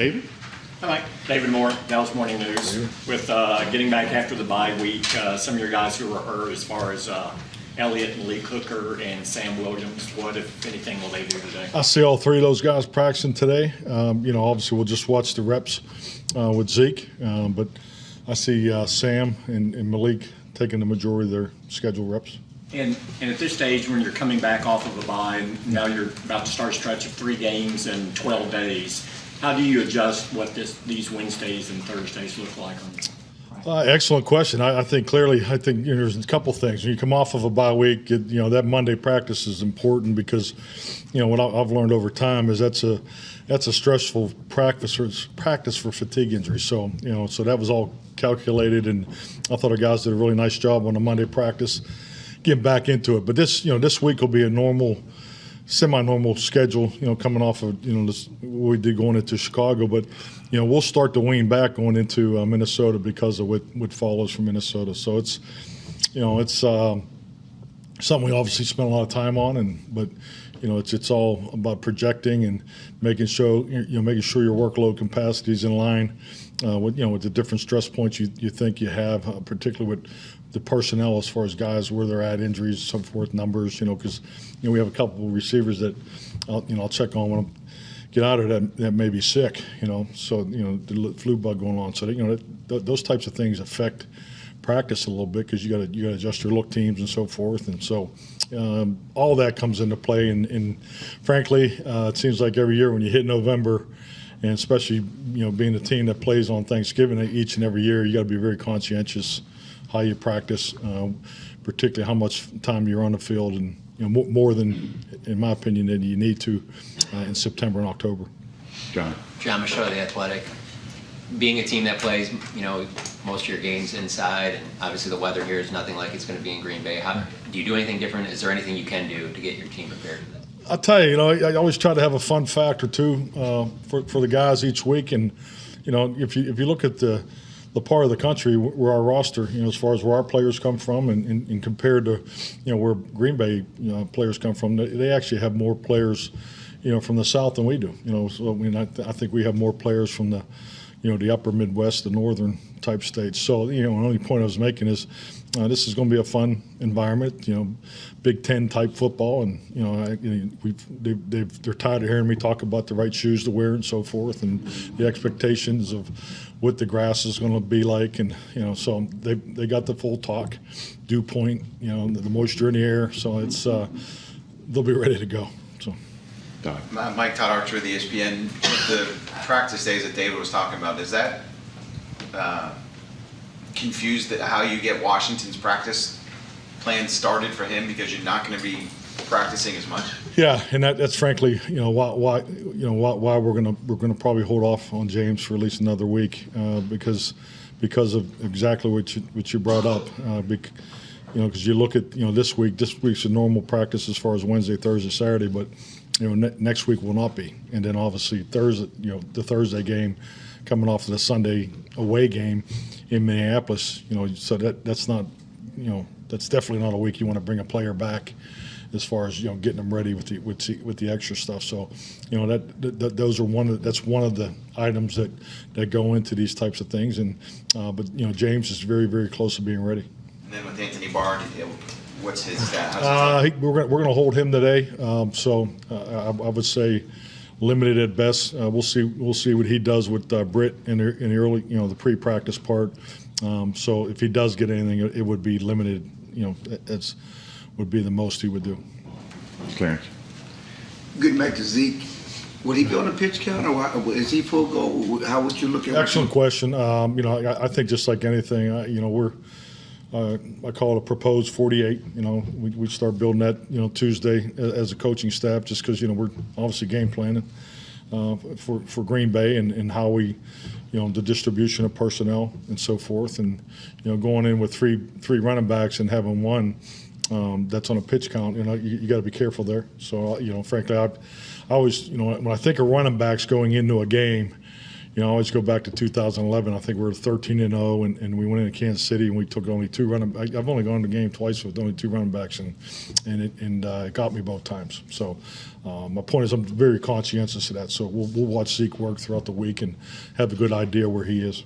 David? Hi, Mike. David Moore, Dallas Morning News. With getting back after the bye week, some of your guys who were hurt as far as Elliott and Lee Cooker and Sam Williams, what, if anything, will they do today? I see all three of those guys practicing today. Obviously we'll just watch the reps with Zeke, but I see Sam and Malik taking the majority of their scheduled reps. And at this stage, when you're coming back off of a bye, and now you're about to start a stretch of 3 games in 12 days, how do you adjust what these Wednesdays and Thursdays look like on you? Excellent question. I think clearly, there's a couple things. When you come off of a bye week, that Monday practice is important because, what I've learned over time is that's a stressful practice for fatigue injury. So, so that was all calculated, and I thought our guys did a really nice job on the Monday practice, getting back into it. But this week will be a semi-normal schedule, coming off of, what we did going into Chicago. But, we'll start to wean back going into Minnesota because of what follows from Minnesota. So it's something we obviously spent a lot of time on, but it's all about projecting and making sure your workload capacity is in line with the different stress points you think you have, particularly with the personnel as far as guys where they're at, injuries, so forth, numbers. Because we have a couple of receivers that I'll check on when I get out of that may be sick. So the flu bug going on. So those types of things affect practice a little bit because you got to adjust your look teams and so forth. And so all that comes into play. And frankly, it seems like every year when you hit November, and especially being a team that plays on Thanksgiving each and every year, you got to be very conscientious how you practice, particularly how much time you're on the field, and more than, in my opinion, than you need to in September and October. John Machado, The Athletic. Being a team that plays, most of your games inside, and obviously the weather here is nothing like it's going to be in Green Bay. Do you do anything different? Is there anything you can do to get your team prepared for this? I'll tell you, I always try to have a fun fact or two for the guys each week, and if you look at the part of the country where our roster, as far as where our players come from, and compared to, where Green Bay players come from, they actually have more players, from the South than we do. So I think we have more players from the upper Midwest, the northern type states. So the only point I was making is this is going to be a fun environment. Big Ten type football, and they're tired of hearing me talk about the right shoes to wear and so forth, and the expectations of what the grass is going to be like, and so they got the full talk, dew point, the moisture in the air, so it's they'll be ready to go. So. Mike, Todd Archer of the ESPN. The practice days that David was talking about, does that confuse how you get Washington's practice plan started for him, because you're not going to be practicing as much? Yeah, and that's frankly, why we're gonna probably hold off on James for at least another week, because of exactly what you brought up. Because you look at this week's a normal practice as far as Wednesday, Thursday, Saturday, but next week will not be, and then obviously Thursday, the Thursday game coming off of the Sunday away game in Minneapolis, so that's not, that's definitely not a week you want to bring a player back as far as getting them ready with the extra stuff. So that's one of the items that go into these types of things, and but James is very, very close to being ready. And then with Anthony Barr, what's his status? We're going to hold him today, so I would say limited at best. We'll see what he does with Britt in the early, the pre-practice part. So if he does get anything, it would be limited. That's would be the most he would do. Clarence. Getting back to Zeke, would he be on the pitch count, or is he full go? How would you look at? Excellent question. I think just like anything, we're. I call it a proposed 48. We start building that, Tuesday as a coaching staff, just because, we're obviously game planning for Green Bay and how we, the distribution of personnel and so forth. And, going in with three running backs and having one that's on a pitch count, you got to be careful there. So, frankly, I always, when I think of running backs going into a game, I always go back to 2011. I think we were 13-0, and we went into Kansas City and we took only two running. I've only gone to the game twice with only two running backs, and it got me both times. So my point is, I'm very conscientious of that. So we'll watch Zeke work throughout the week and have a good idea where he is.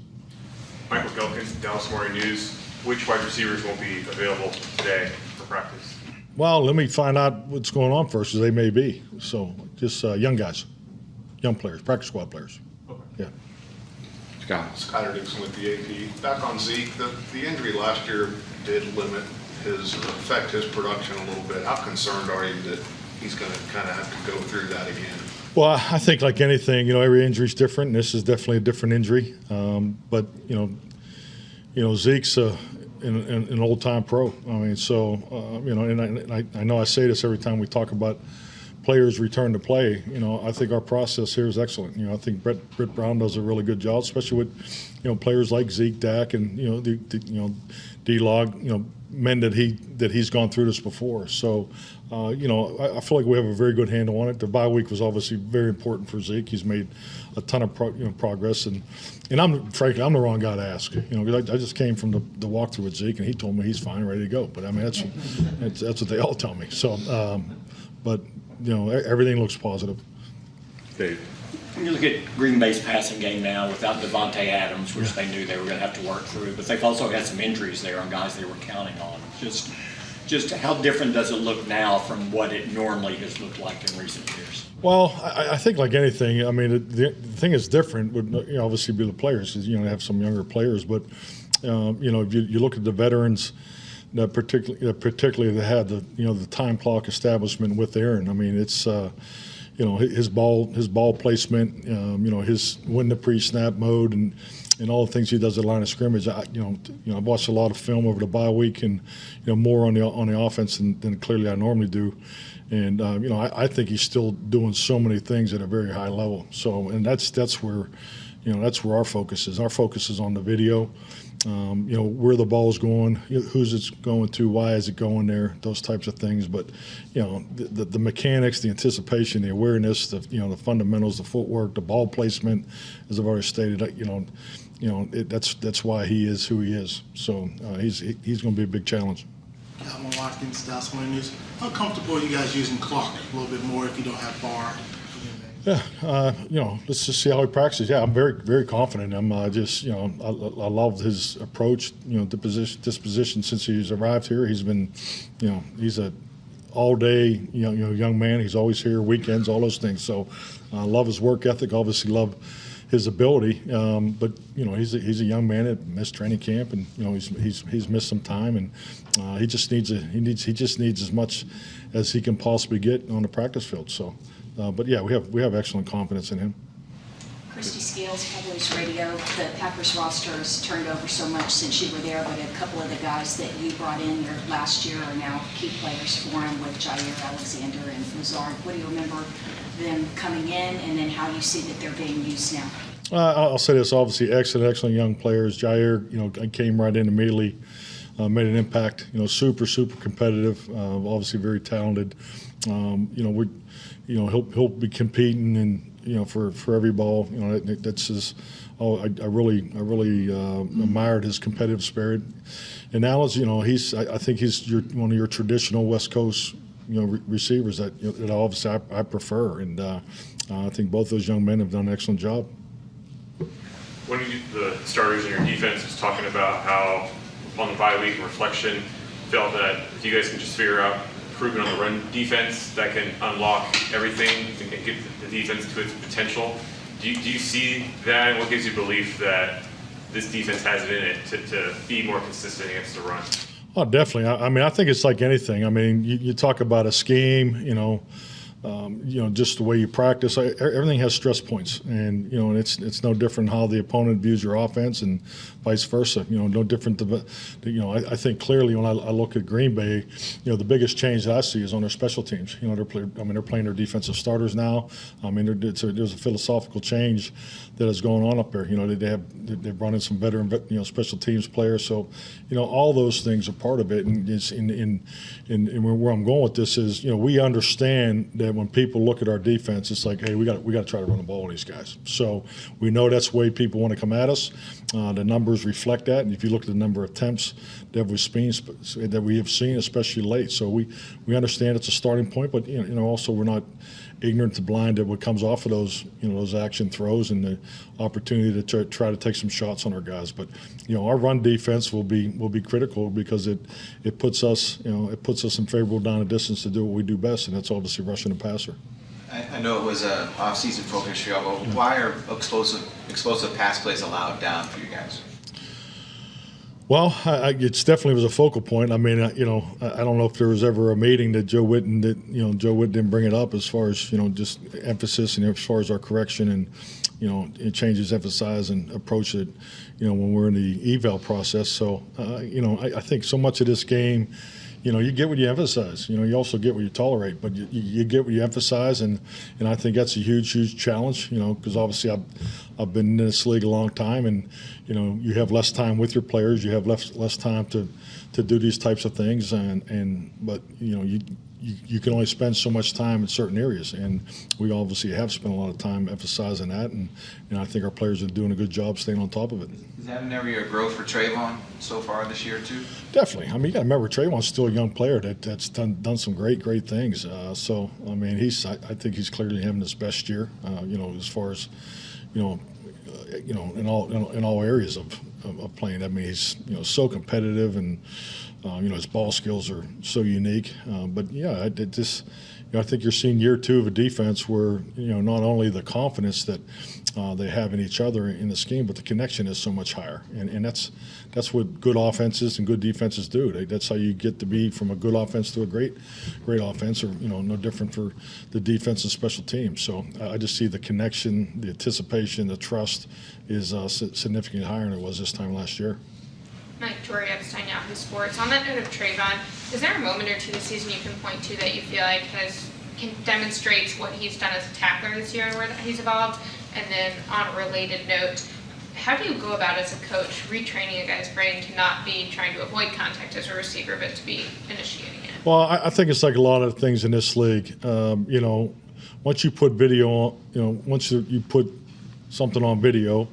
Mike McCarthy, Dallas Morning News. Which wide receivers won't be available today for practice? Well, let me find out what's going on first, as they may be. So just young guys, young players, practice squad players. Okay. Yeah. Scott. Skyler Dixon with the AP. Back on Zeke, the injury last year did limit affect his production a little bit. How concerned are you that he's going to kind of have to go through that again? Well, I think like anything, every injury is different. And this is definitely a different injury. But Zeke's an old-time pro. I mean, so and I know I say this every time we talk about players return to play. I think our process here is excellent. I think Britt Brown does a really good job, especially with players like Zeke, Dak, and D-Log, men that he's gone through this before. So I feel like we have a very good handle on it. The bye week was obviously very important for Zeke. He's made a ton of progress, and I'm frankly the wrong guy to ask. I just came from the walkthrough with Zeke, and he told me he's fine, ready to go. But I mean that's what they all tell me. So, but everything looks positive. Dave. When you look at Green Bay's passing game now without Devontae Adams, which they knew they were going to have to work through, but they've also had some injuries there on guys they were counting on. Just how different does it look now from what it normally has looked like in recent years? Well, I think like anything, I mean, the thing is different would obviously be the players, because have some younger players, but if you look at the veterans that particularly that had the time clock establishment with Aaron. I mean, it's his ball placement, his win the pre-snap mode, and all the things he does at line of scrimmage. I've watched a lot of film over the bye week, and more on the offense than clearly I normally do. And I think he's still doing so many things at a very high level. So, and that's where our focus is. Our focus is on the video. Where the ball's going, who's it's going to, why is it going there, those types of things. But the mechanics, the anticipation, the awareness, the fundamentals, the footwork, the ball placement, as I've already stated, that's why he is who he is. So he's going to be a big challenge. Calvin Watkins, Dallas Morning News. How comfortable are you guys using Clark a little bit more if you don't have Barr? Yeah, let's just see how he practices. Yeah, I'm very, very confident. I'm I love his approach, disposition since he's arrived here. He's been, he's a all-day, young man. He's always here, weekends, all those things. So I love his work ethic, obviously love his ability. But, he's a young man that missed training camp, and, he's missed some time, and he just needs as much as he can possibly get on the practice field. So. But yeah, we have excellent confidence in him. Christy Scales, Cowboys Radio. The Packers roster has turned over so much since you were there, but a couple of the guys that you brought in your last year are now key players for him, with Jair Alexander and Lazard. What do you remember them coming in, and then how you see that they're being used now? I'll say this: obviously, excellent young players. Jair, came right in immediately, made an impact. Super competitive. Obviously, very talented. He'll be competing and for every ball. That's his. I really admired his competitive spirit. And Allen's, I think he's one of your traditional West Coast receivers that obviously I prefer. And I think both those young men have done an excellent job. One of the starters in your defense was talking about how on the bye week reflection felt that if you guys can just figure out improving on the run defense, that can unlock everything and get the defense to its potential. Do you see that, and what gives you belief that this defense has it in it to be more consistent against the run? Oh, definitely. I mean, I think it's like anything. I mean, you talk about a scheme, just the way you practice. Everything has stress points, and and it's no different how the opponent views your offense, and vice versa. No different. I think clearly when I look at Green Bay, the biggest change that I see is on their special teams. They're playing their defensive starters now. I mean, there's a philosophical change that is going on up there. They've brought in some veteran, special teams players. So, all those things are part of it. And where I'm going with this is, we understand that when people look at our defense, it's like, hey, we got to try to run the ball on these guys. So we know that's the way people want to come at us. The numbers reflect that, and if you look at the number of attempts that we have seen, especially late, so we understand it's a starting point, but also we're not ignorant to blind at what comes off of those action throws and the opportunity to try to take some shots on our guys. But our run defense will be critical because it puts us in favorable down and distance to do what we do best, and that's obviously rushing the passer. I know it was a off-season focus for y'all, but why are explosive pass plays allowed down for you guys? Well, it's definitely was a focal point. I mean, I don't know if there was ever a meeting that Joe Witt didn't bring it up as far as just emphasis and as far as our correction and it changes emphasize and approach it when we're in the eval process. So I think so much of this game, you get what you emphasize. You also get what you tolerate, but you get what you emphasize, and I think that's a huge challenge. Because obviously I've been in this league a long time, and you have less time with your players, you have less time to do these types of things, but you can only spend so much time in certain areas, and we obviously have spent a lot of time emphasizing that, and I think our players are doing a good job staying on top of it. Is that an area of growth for Trayvon so far this year too? Definitely. I mean, you got to remember Trayvon's still a young player that's done some great things. So I mean, I think he's clearly having his best year. As far as in all areas of playing. I mean, he's so competitive, and his ball skills are so unique. But yeah, I think you're seeing year two of a defense where not only the confidence that they have in each other in the scheme, but the connection is so much higher, and that's what good offenses and good defenses do. That's how you get to be from a good offense to a great offense, or no different for the defense and special teams. So I just see the connection, the anticipation, the trust is significantly higher than it was this time last year. Mike, Tori Epstein, Yahoo Sports. On that note of Trayvon, is there a moment or two this season you can point to that you feel like demonstrates what he's done as a tackler this year and where he's evolved? And then on a related note, how do you go about as a coach retraining a guy's brain to not be trying to avoid contact as a receiver, but to be initiating it? Well, I think it's like a lot of things in this league. Once you put video on, once you put something on video,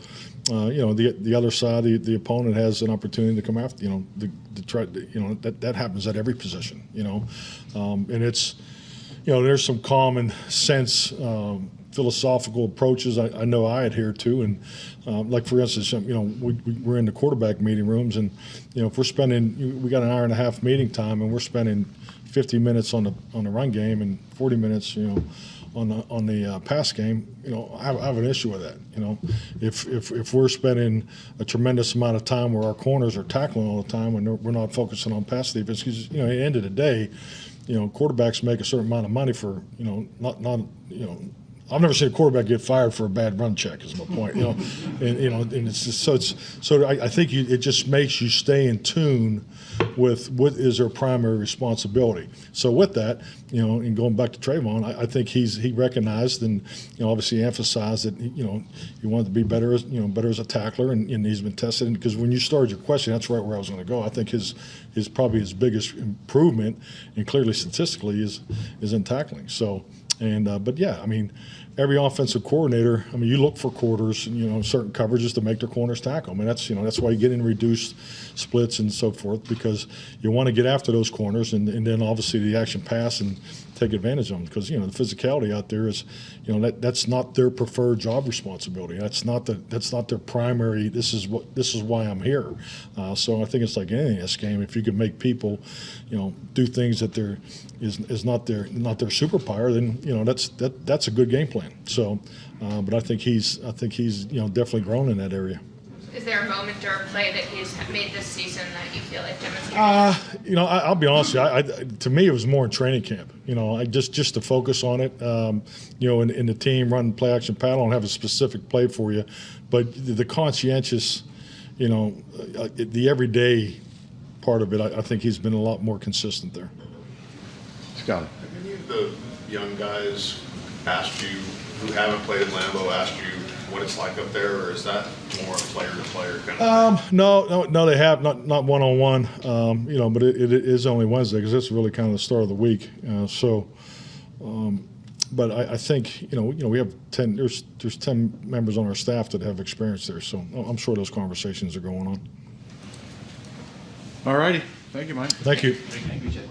the other side, the opponent has an opportunity to come after, to try, that happens at every position, and it's, there's some common sense, philosophical approaches I know I adhere to, and like for instance, we're in the quarterback meeting rooms, and if we got an hour and a half meeting time, and we're spending 50 minutes on the run game and 40 minutes, on the pass game, I have an issue with that. If we're spending a tremendous amount of time where our corners are tackling all the time and we're not focusing on pass defense, because at the end of the day, quarterbacks make a certain amount of money for I've never seen a quarterback get fired for a bad run check. Is my point, and it's just, so I think it just makes you stay in tune with what is their primary responsibility. So with that, and going back to Trayvon, I think he recognized and obviously emphasized that he wanted to be better as a tackler, and he's been tested. Because when you started your question, that's right where I was going to go. I think his probably his biggest improvement, and clearly statistically, is in tackling. So. But yeah, I mean, every offensive coordinator, you look for quarters, certain coverages to make their corners tackle. that's why you get in reduced splits and so forth, because you want to get after those corners, and then obviously the action pass and take advantage of them, because the physicality out there is, that's not their preferred job responsibility. That's not their primary. This is why I'm here. So I think it's like anything in this game. If you can make people, do things that is not their superpower, then that's a good game plan. So, but I think he's definitely grown in that area. Is there a moment or a play that he's made this season that you feel like demonstrated? I'll be honest with you. To me, it was more in training camp. I just to focus on it. In the team run play action paddle, I don't have a specific play for you, but the conscientious, the everyday part of it, I think he's been a lot more consistent there. Scott. Have any of the young guys asked you, who haven't played at Lambeau, asked you what it's like up there, or is that more player-to-player kind of thing? No, they have not one-on-one. But it is only Wednesday, because it's really kind of the start of the week. But I think we have 10. There's 10 members on our staff that have experience there, so I'm sure those conversations are going on. All righty. Thank you, Mike. Thank you. Thank you, Jeff.